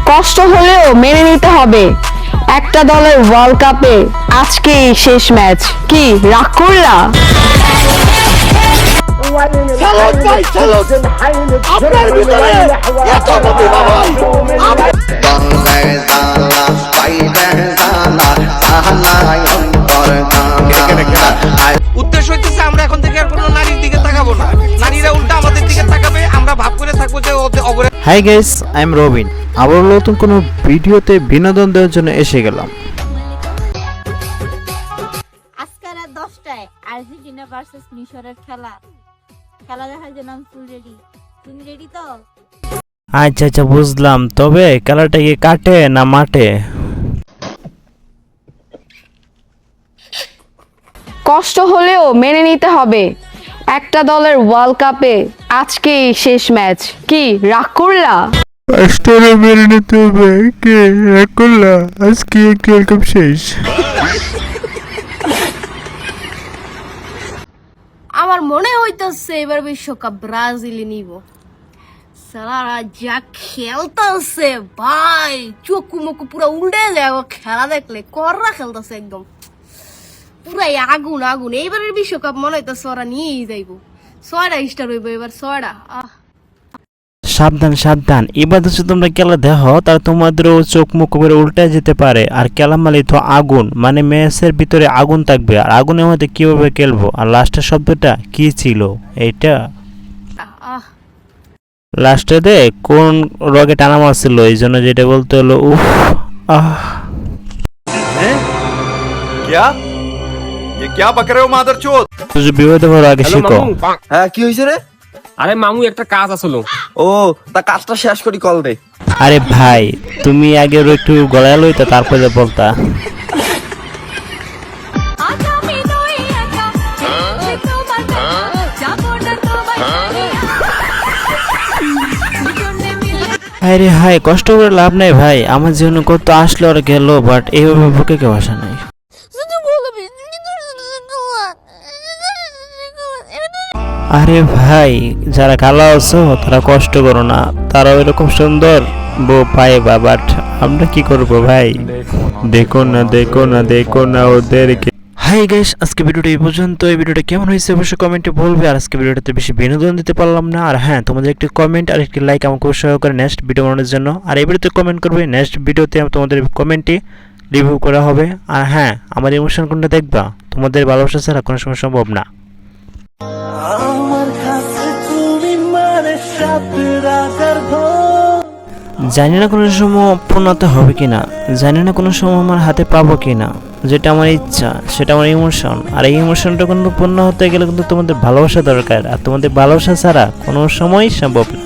কষ্ট হলেও মেনে নিতে হবে, একটা দলের ওয়ার্ল্ড কাপে আজকেই শেষ ম্যাচ। কি রাগ করলা? উদ্দেশ্য হইতেছে আমরা এখন থেকে আর কোনো নারীর দিকে তাকাবো না, নারীরা উল্টা আমাদের দিকে তাকাবে, আমরা ভাব করে থাকবো যে hi guys, I am Robin. আবার নতুন কোনো ভিডিওতে বিনোদন দেওয়ার জন্য এসে গেলাম। আজকে রাত 10টায় আর্জেন্টিনা ভার্সেস মিশরের খেলা দেখার জন্য আমি ফুল রেডি। তুমি রেডি তো? আচ্ছা আচ্ছা, বুঝলাম। তবে খেলাটা কি কাটে না মাঠে? কষ্ট হলেও মেনে নিতে হবে, একটা দলের ওয়ার্ল্ড কাপে আজকেই শেষ ম্যাচ। কি রাগ করলা? কষ্টরে মেনে নিতে হবে, কে রাগ করলা? আজকে ওয়ার্ল্ড কাপ শেষ। আমার মনে হইতেছে এবার বিশ্বকাপ ব্রাজিলই নিব। সারারা যা খেলতেছে ভাই, চোখু মুখু পুরো উল্টে যায় খেলা দেখলে। কররা খেলতেছে একদম পুরাই আগুন আগুন। এইবারের বিশ্বকাপ মনে হইতেছে ওরা নিয়েই যাইব। 6টা স্টার হইব এবার, 6টা। সাবধান সাবধান, এবার যদি তোমরা খেলা দেখো তাহলে তোমাদেরও চোখ মুখ করে উল্টে যেতে পারে। আর খেলা মানে তো আগুন, মানে ম্যাচের ভিতরে আগুন থাকবে, আর আগুনের মধ্যে কিভাবে খেলবো। আর লাস্টের শব্দটা কি ছিল এইটা? লাস্টে দে কোন রগে টানা মারছিল, এই জন্য যেটা বলতে হলো উফ আহ। क्या ये क्या बक रहे हो मादरचोद? তুই বিপদে পড়ো, আগে শিখো। হ্যাঁ, কি হয়েছে রে? আরে মামু একটা কাজ আসলো। ও, তা কাজটা শেষ করি, কল দে। আরে ভাই, তুমি আগে একটু গলায় লইতা তারপরে বলতা। আরে হাই, কষ্ট করে লাভ নাই ভাই, আমার জীবনে কত আসলো আর গেল, বাট এইভাবে বুকে কেউ আসা নাই। আরে ভাই, যারা কালো আছো তারা কষ্ট করো না, তারা ওইরকম সুন্দর বউ পাইবা, বাট আমরা কি করবো ভাই? দেখো না দেখো না দেখো না ওদেরকে। হাই গাইস, আজকে ভিডিওটা এই পর্যন্ত। এই ভিডিওটা কেমন হয়েছে অবশ্যই কমেন্টে বলবে। আর আজকে ভিডিওটাতে বেশি বিনোদন দিতে পারলাম না, আর হ্যাঁ, তোমাদের একটি কমেন্ট আর একটি লাইক আমাকে উৎসাহ করে নেক্সট ভিডিও বানানোর জন্য। আর এই ভিডিওতে কমেন্ট করবে, নেক্সট ভিডিওতে তোমাদের কমেন্টে রিভিউ করা হবে। আর হ্যাঁ, আমার ইমোশন কোনটা দেখবা, তোমাদের ভালোবাসা ছাড়া কোনো সময় সম্ভব না। জানি না কোনো সময় পূর্ণতা হবে কিনা, জানি না কোনো সময় আমার হাতে পাবো কিনা। যেটা আমার ইচ্ছা সেটা আমার ইমোশন, আর এই ইমোশনটা কিন্তু পূর্ণ হতে গেলে কিন্তু তোমাদের ভালোবাসা দরকার, আর তোমাদের ভালোবাসা ছাড়া কোনো সময়ই সম্ভব না।